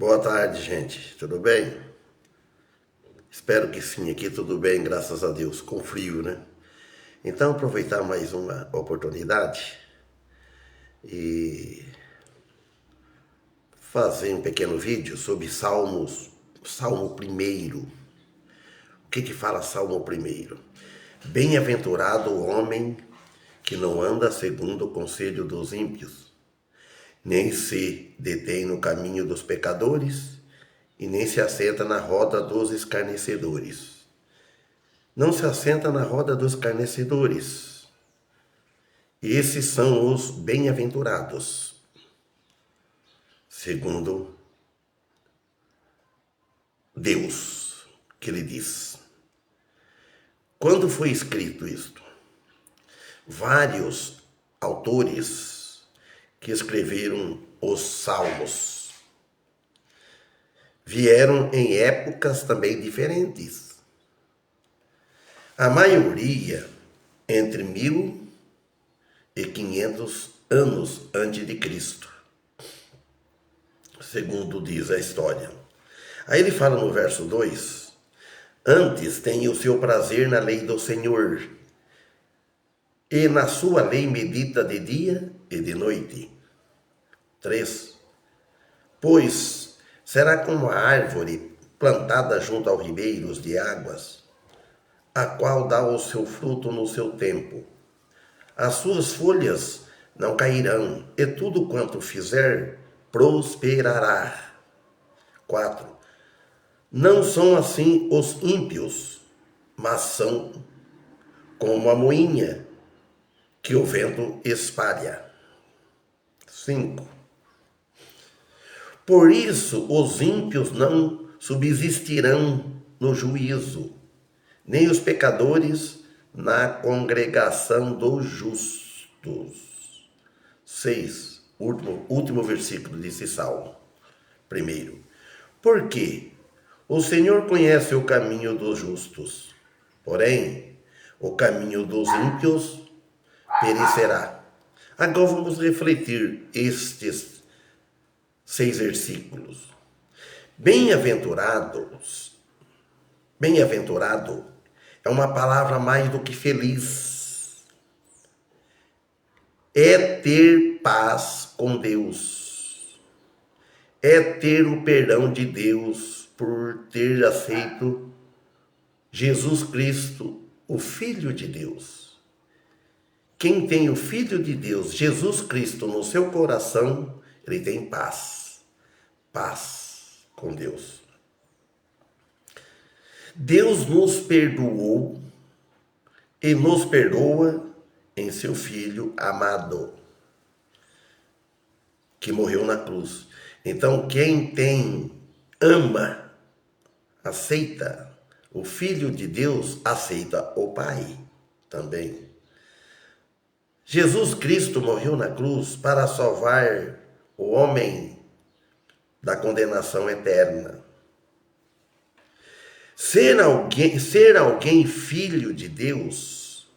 Boa tarde, gente. Tudo bem? Espero que sim, aqui tudo bem, graças a Deus, com frio, né? Então, aproveitar mais uma oportunidade e fazer um pequeno vídeo sobre Salmos, Salmo primeiro. O que fala Salmo primeiro? Bem-aventurado o homem que não anda segundo o conselho dos ímpios, nem se detém no caminho dos pecadores, e nem se assenta na roda dos escarnecedores. Não se assenta na roda dos escarnecedores. Esses são os bem-aventurados, segundo Deus, que ele diz. Quando foi escrito isto? Vários autores que escreveram os salmos vieram em épocas também diferentes. A maioria entre 1500 anos antes de Cristo, segundo diz a história. Aí ele fala no verso 2: antes tem o seu prazer na lei do Senhor, e na sua lei medita de dia e de noite. 3. Pois será como a árvore plantada junto aos ribeiros de águas, a qual dá o seu fruto no seu tempo. As suas folhas não cairão, e tudo quanto fizer prosperará. 4. Não são assim os ímpios, mas são como a moinha que o vento espalha. 5. Por isso os ímpios não subsistirão no juízo, nem os pecadores na congregação dos justos. 6. Último versículo desse salmo. Primeiro. Porque o Senhor conhece o caminho dos justos, porém o caminho dos ímpios perecerá. Agora vamos refletir estes 6 versículos. Bem-aventurados, bem-aventurado é uma palavra mais do que feliz. É ter paz com Deus. É ter o perdão de Deus por ter aceito Jesus Cristo, o Filho de Deus. Quem tem o Filho de Deus, Jesus Cristo, no seu coração, ele tem paz. Paz com Deus. Deus nos perdoou e nos perdoa em seu Filho amado, que morreu na cruz. Então, quem ama, aceita o Filho de Deus, aceita o Pai também. Jesus Cristo morreu na cruz para salvar o homem da condenação eterna. Ser alguém filho de Deus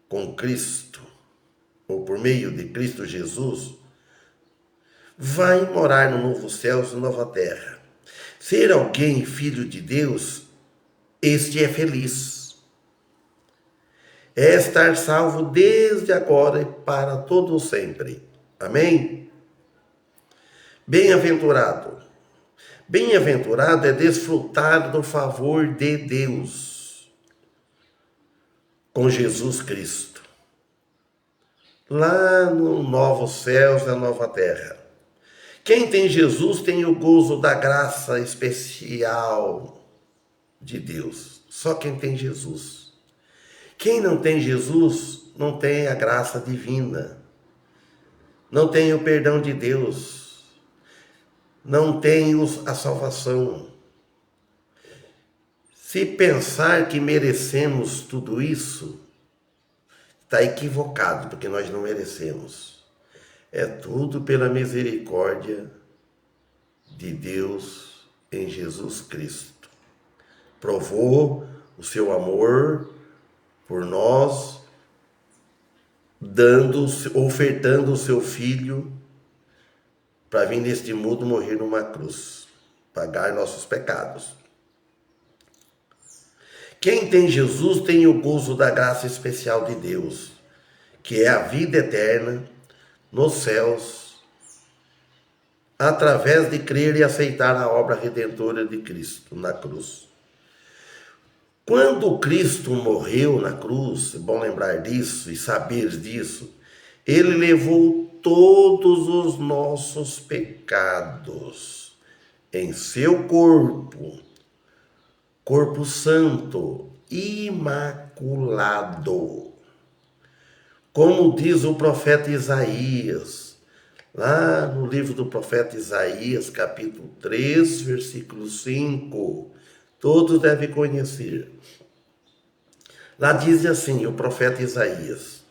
com Cristo, ou por meio de Cristo Jesus, vai morar no novo céu e nova terra. Ser alguém filho de Deus, este é feliz. É estar salvo desde agora e para todo sempre. Amém? Bem-aventurado. Bem-aventurado é desfrutar do favor de Deus com Jesus Cristo, lá no novo céu e na nova terra. Quem tem Jesus tem o gozo da graça especial de Deus. Só quem tem Jesus. Quem não tem Jesus não tem a graça divina, não tem o perdão de Deus, não tem a salvação. Se pensar que merecemos tudo isso, está equivocado, porque nós não merecemos. É tudo pela misericórdia de Deus em Jesus Cristo. Provou o seu amor por nós, ofertando o seu Filho para vir neste mundo morrer numa cruz, pagar nossos pecados. Quem tem Jesus tem o gozo da graça especial de Deus, que é a vida eterna nos céus, através de crer e aceitar a obra redentora de Cristo na cruz. Quando Cristo morreu na cruz, é bom lembrar disso e saber disso, ele levou todos os nossos pecados em seu corpo, corpo santo, imaculado. Como diz o profeta Isaías, lá no livro do profeta Isaías, capítulo 3, versículo 5, todos devem conhecer. Lá diz assim o profeta Isaías: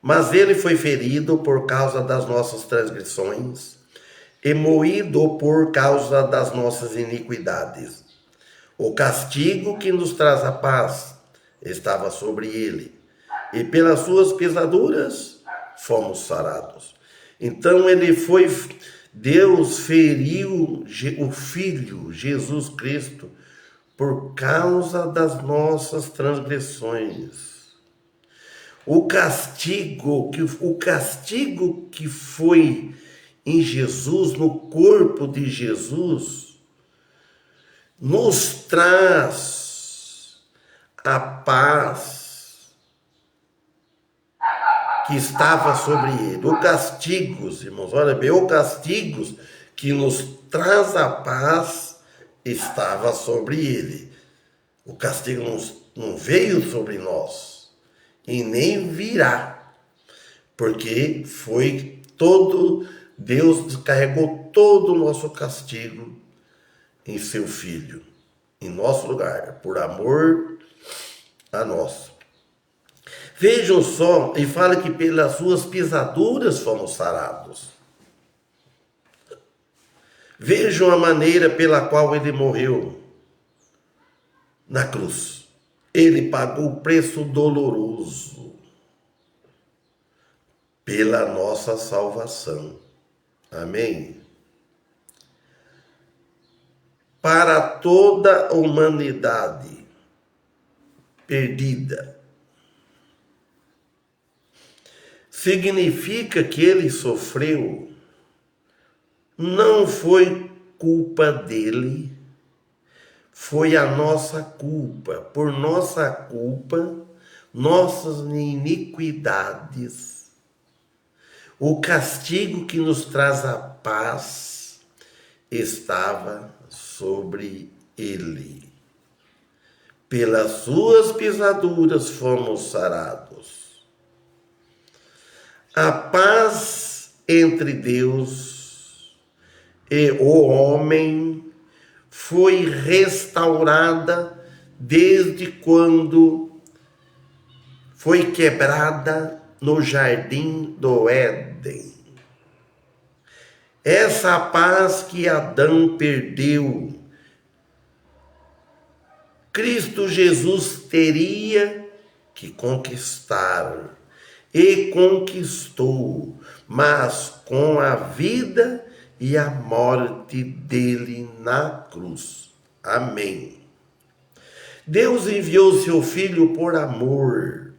mas ele foi ferido por causa das nossas transgressões e moído por causa das nossas iniquidades. O castigo que nos traz a paz estava sobre ele, e pelas suas pisaduras fomos sarados. Então Deus feriu o Filho, Jesus Cristo, por causa das nossas transgressões. O castigo que foi em Jesus, no corpo de Jesus, nos traz a paz que estava sobre ele. O castigo, irmãos, olha bem, o castigo que nos traz a paz estava sobre ele. O castigo não veio sobre nós e nem virá, porque Deus carregou todo o nosso castigo em seu Filho, em nosso lugar, por amor a nós. Vejam só, e fala que pelas suas pisaduras fomos sarados. Vejam a maneira pela qual ele morreu na cruz. Ele pagou o preço doloroso pela nossa salvação. Amém? Para toda a humanidade perdida. Significa que ele sofreu, não foi culpa dele, foi a nossa culpa. Por nossa culpa, nossas iniquidades, o castigo que nos traz a paz estava sobre ele. Pelas suas pisaduras fomos sarados. A paz entre Deus e o homem foi restaurada desde quando foi quebrada no jardim do Éden. Essa paz que Adão perdeu, Cristo Jesus teria que conquistar, e conquistou, mas com a vida e a morte dele na cruz. Amém. Deus enviou seu Filho por amor,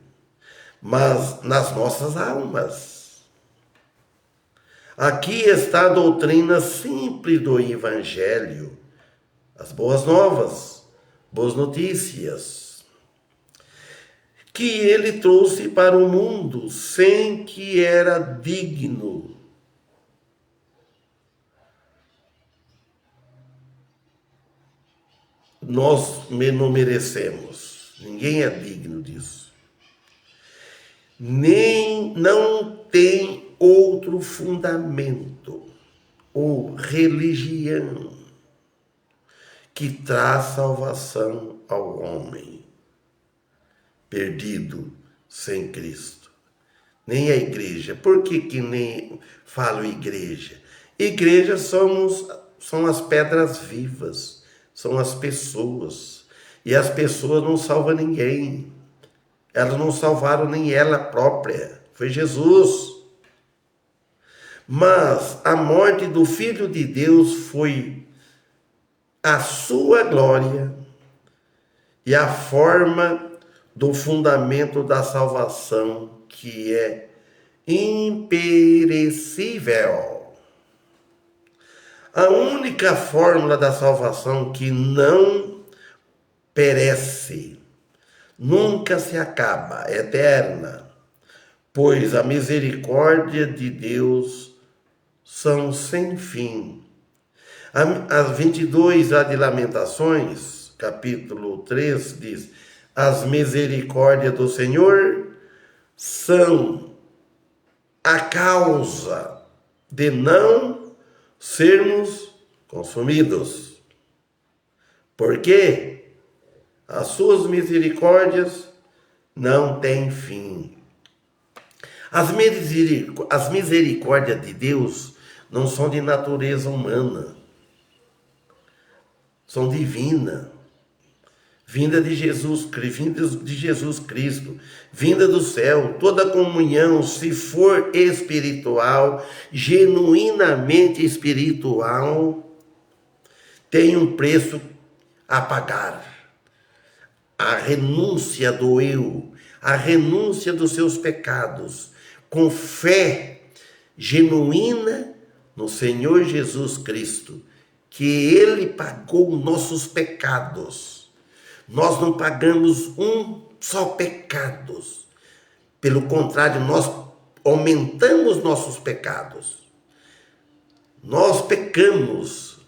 mas nas nossas almas. Aqui está a doutrina simples do Evangelho, as boas novas, boas notícias, que ele trouxe para o mundo sem que era digno. Nós não merecemos, ninguém é digno disso. Não tem outro fundamento ou religião que traz salvação ao homem perdido sem Cristo. Nem a igreja. Por que nem falo igreja? Igreja são as pedras vivas, são as pessoas. E as pessoas não salvam ninguém. Elas não salvaram nem ela própria. Foi Jesus. Mas a morte do Filho de Deus foi a sua glória e a forma do fundamento da salvação, que é imperecível. A única fórmula da salvação que não perece, nunca se acaba, é eterna, pois a misericórdia de Deus são sem fim. As 22 de Lamentações, capítulo 3, diz: as misericórdias do Senhor são a causa de não sermos consumidos. Porque as suas misericórdias não têm fim. As misericórdias de Deus não são de natureza humana, são divinas, vinda de Jesus Cristo, vinda do céu. Toda comunhão, se for espiritual, genuinamente espiritual, tem um preço a pagar. A renúncia do eu, a renúncia dos seus pecados, com fé genuína no Senhor Jesus Cristo, que Ele pagou nossos pecados. Nós não pagamos um só pecado. Pelo contrário, nós aumentamos nossos pecados. Nós pecamos.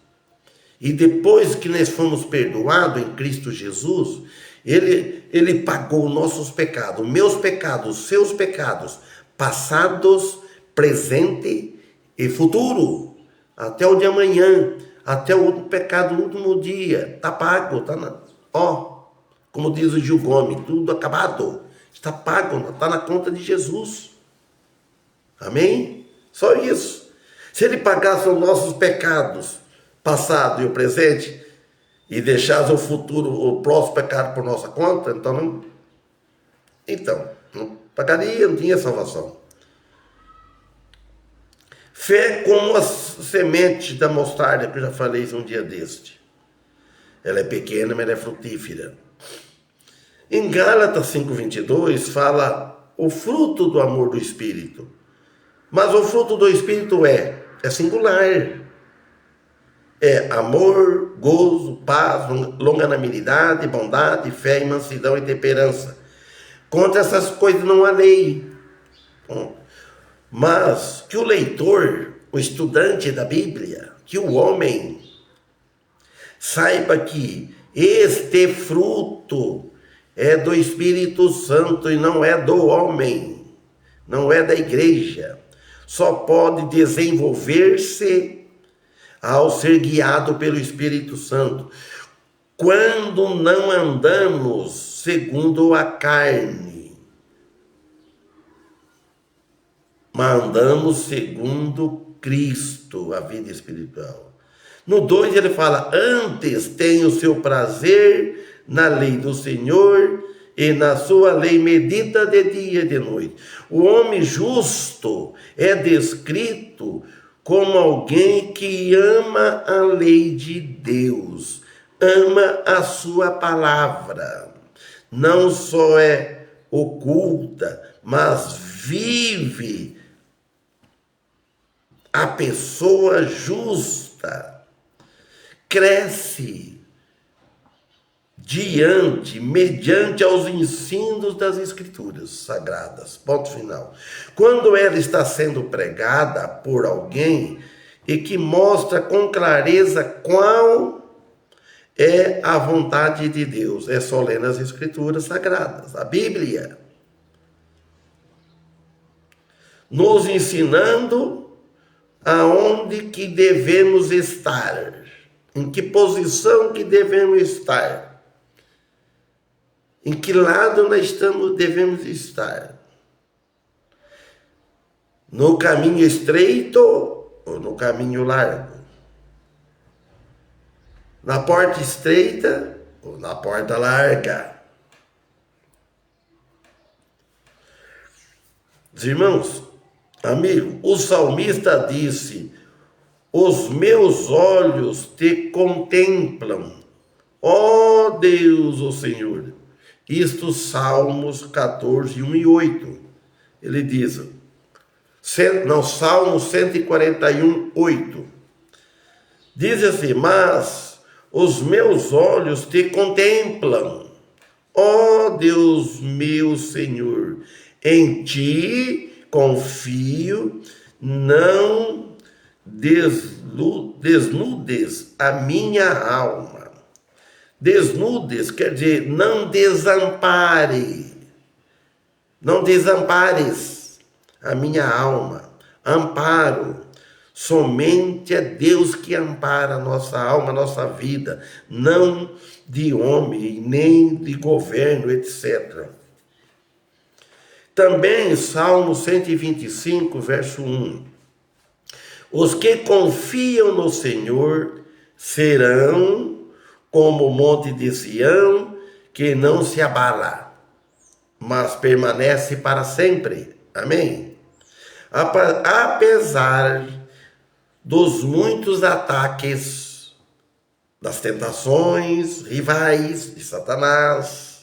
E depois que nós fomos perdoados em Cristo Jesus, Ele pagou nossos pecados, meus pecados, seus pecados, passados, presente e futuro, até o de amanhã, até o último pecado, o último dia, está pago, como diz o Gil Gomes, tudo acabado, está pago, está na conta de Jesus. Amém? Só isso. Se Ele pagasse os nossos pecados, passado e o presente, e deixasse o futuro, o próximo pecado por nossa conta, então não pagaria, não tinha salvação. Fé como a semente da mostarda, que eu já falei isso um dia deste. Ela é pequena, mas ela é frutífera. Em Gálatas 5:22 fala o fruto do amor do Espírito. Mas o fruto do Espírito é singular. É amor, gozo, paz, longanimidade, bondade, fé, mansidão e temperança. Contra essas coisas não há lei. Mas que o leitor, o estudante da Bíblia, que o homem saiba que este fruto é do Espírito Santo e não é do homem, não é da igreja. Só pode desenvolver-se ao ser guiado pelo Espírito Santo, quando não andamos segundo a carne, mas andamos segundo Cristo, a vida espiritual. No 2 ele fala: antes tem o seu prazer na lei do Senhor, e na sua lei medita de dia e de noite. O homem justo é descrito como alguém que ama a lei de Deus, ama a sua palavra. Não só é oculta, mas vive. A pessoa justa cresce mediante aos ensinos das Escrituras Sagradas. Ponto final. Quando ela está sendo pregada por alguém e que mostra com clareza qual é a vontade de Deus, é só ler nas Escrituras Sagradas, a Bíblia, nos ensinando aonde que devemos estar, em que posição que devemos estar, em que lado nós devemos estar, no caminho estreito ou no caminho largo, na porta estreita ou na porta larga. Os irmãos, Amigo, o salmista disse: os meus olhos te contemplam, ó Deus, o Senhor. Isto, Salmos 14, 1 e 8. Ele diz, Salmo 141, 8. Diz assim: mas os meus olhos te contemplam, ó Deus meu Senhor. Em ti confio, não desnudes a minha alma. Desnudes quer dizer não desampare, não desampares a minha alma. Amparo, somente é Deus que ampara a nossa alma, a nossa vida, não de homem, nem de governo, etc. Também Salmo 125, verso 1. Os que confiam no Senhor serão como o monte de Sião, que não se abala, mas permanece para sempre. Amém? Apesar dos muitos ataques, das tentações, rivais de Satanás,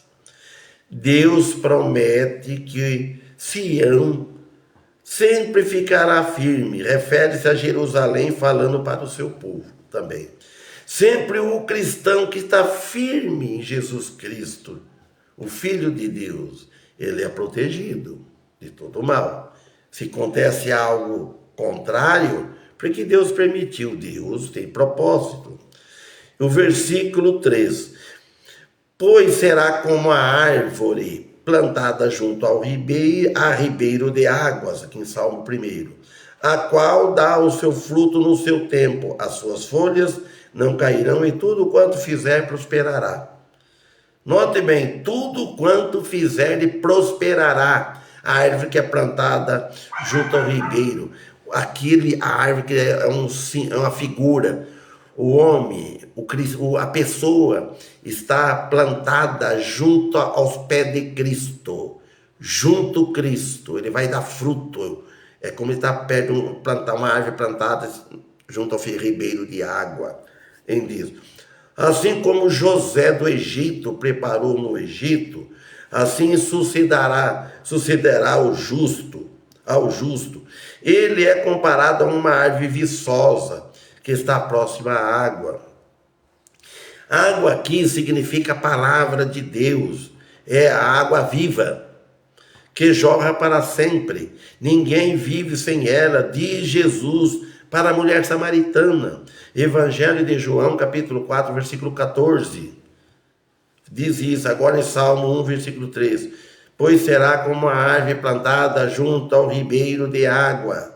Deus promete que Sião sempre ficará firme. Refere-se a Jerusalém, falando para o seu povo também. Sempre o cristão que está firme em Jesus Cristo, o Filho de Deus, ele é protegido de todo mal. Se acontece algo contrário, porque Deus permitiu, Deus tem propósito. O versículo 3. Pois será como a árvore plantada junto ao ribeiro de águas, aqui em Salmo 1, a qual dá o seu fruto no seu tempo, as suas folhas não cairão e tudo quanto fizer prosperará. Note bem, tudo quanto fizer prosperará. A árvore que é plantada junto ao ribeiro, a árvore que é uma figura, o homem, a pessoa está plantada junto aos pés de Cristo, junto a Cristo, ele vai dar fruto. É como estar perto de plantar uma árvore plantada junto ao ribeiro de água. Assim como José do Egito preparou no Egito, assim sucederá ao justo. Ele é comparado a uma árvore viçosa que está próxima à água. Água aqui significa a palavra de Deus, é a água viva, que jorra para sempre. Ninguém vive sem ela, diz Jesus para a mulher samaritana. Evangelho de João, capítulo 4, versículo 14. Diz isso, agora em Salmo 1, versículo 3. Pois será como a árvore plantada junto ao ribeiro de águas,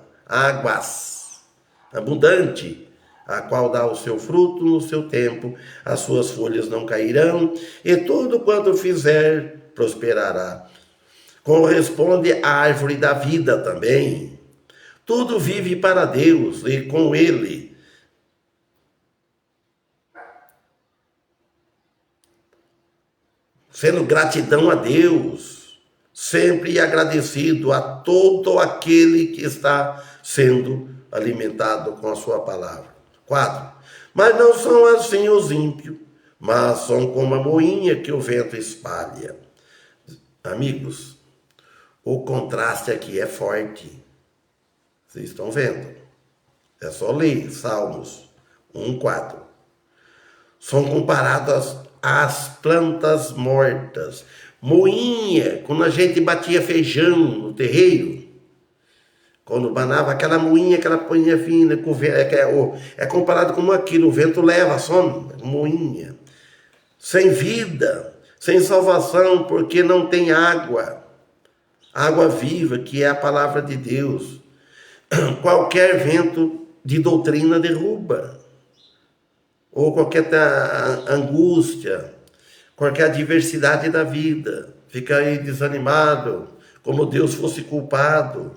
abundante, a qual dá o seu fruto no seu tempo, as suas folhas não cairão, e tudo quanto fizer prosperará. Corresponde à árvore da vida também. Tudo vive para Deus e com Ele. Sendo gratidão a Deus, sempre agradecido a todo aquele que está sendo alimentado com a sua palavra. 4. Mas não são assim os ímpios, mas são como a moinha que o vento espalha. Amigos, o contraste aqui é forte. Vocês estão vendo? É só ler Salmos 1, 4. São comparados às plantas mortas. Moinha, quando a gente batia feijão no terreiro, quando banava aquela moinha, aquela poinha fina, é comparado com aquilo, o vento leva, some, moinha. Sem vida, sem salvação, porque não tem água. Água viva, que é a palavra de Deus. Qualquer vento de doutrina derruba. Ou qualquer angústia, qualquer adversidade da vida. Fica aí desanimado, como Deus fosse culpado.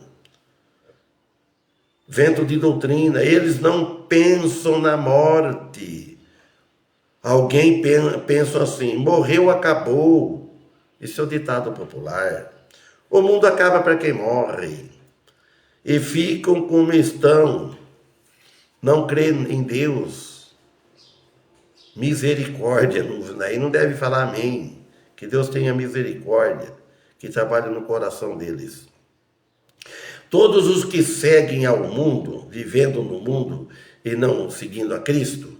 Vento de doutrina, eles não pensam na morte. Alguém pensa assim, morreu, acabou. Isso é o ditado popular. O mundo acaba para quem morre. e ficam como estão, não creem em Deus. Misericórdia, aí não deve falar amém. Que Deus tenha misericórdia, que trabalhe no coração deles. Todos os que seguem ao mundo, vivendo no mundo e não seguindo a Cristo,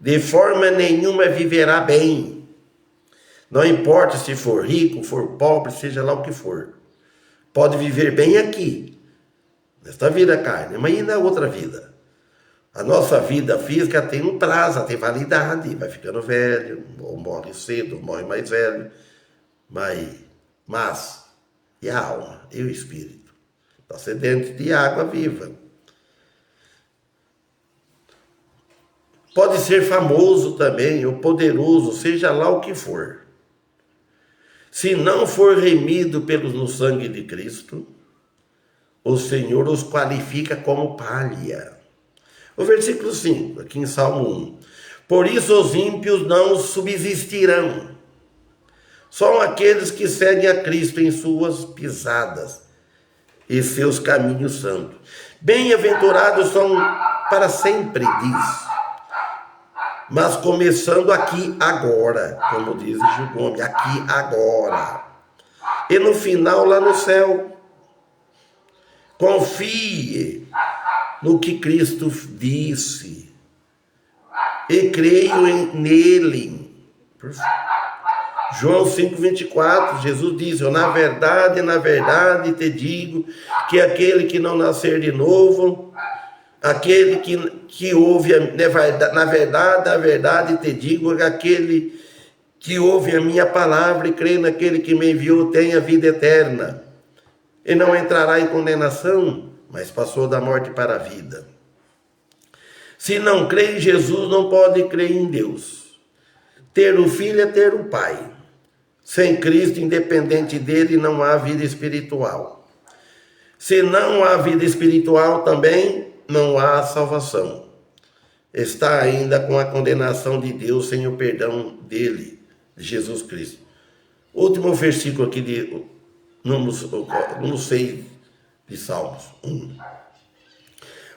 de forma nenhuma viverá bem. Não importa se for rico, for pobre, seja lá o que for. Pode viver bem aqui, nesta vida carne, mas e na outra vida? A nossa vida física tem um prazo, tem validade, vai ficando velho, ou morre cedo, ou morre mais velho. Mas e a alma, e o espírito? Está sedento de água viva. Pode ser famoso também, ou poderoso, seja lá o que for. Se não for remido no sangue de Cristo, o Senhor os qualifica como palha. O versículo 5, aqui em Salmo 1. Por isso os ímpios não subsistirão. São aqueles que seguem a Cristo em suas pisadas e seus caminhos santos. Bem-aventurados são para sempre, diz. Mas começando aqui agora, como diz Gil Gomes, aqui agora. E no final lá no céu. Confie no que Cristo disse. E creio nele. João 5,24, Jesus diz: eu na verdade te digo que aquele que não nascer de novo, aquele que ouve, na verdade te digo que aquele que ouve a minha palavra e crê naquele que me enviou tem a vida eterna. E não entrará em condenação, mas passou da morte para a vida. Se não crê em Jesus, não pode crer em Deus. Ter o Filho é ter o Pai. Sem Cristo, independente dele, não há vida espiritual. Se não há vida espiritual, também não há salvação. Está ainda com a condenação de Deus sem o perdão dele, de Jesus Cristo. Último versículo aqui de número 6 de Salmos 1.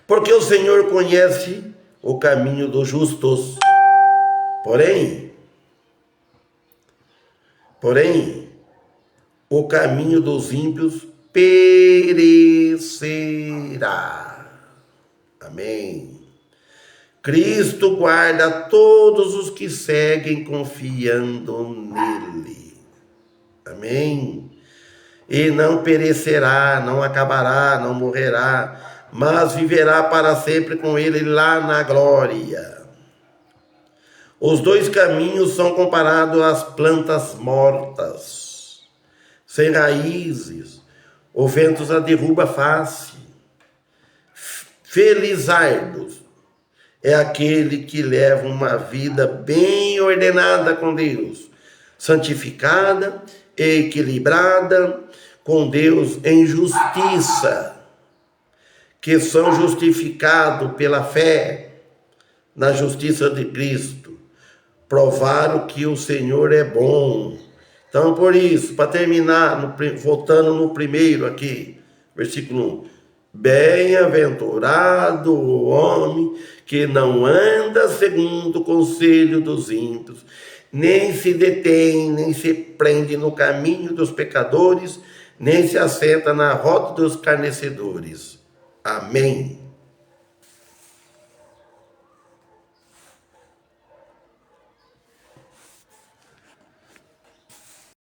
Porque o Senhor conhece o caminho dos justos, porém, o caminho dos ímpios perecerá. Amém. Cristo guarda todos os que seguem confiando nele. Amém. E não perecerá, não acabará, não morrerá, mas viverá para sempre com ele lá na glória. Os dois caminhos são comparados às plantas mortas, sem raízes, o vento a derruba fácil. Felizardos é aquele que leva uma vida bem ordenada com Deus, santificada e equilibrada com Deus em justiça, que são justificados pela fé na justiça de Cristo. Provaram que o Senhor é bom. Então, por isso, para terminar, voltando no primeiro aqui, versículo 1. Bem-aventurado o homem que não anda segundo o conselho dos ímpios, nem se detém, nem se prende no caminho dos pecadores, nem se assenta na roda dos escarnecedores. Amém.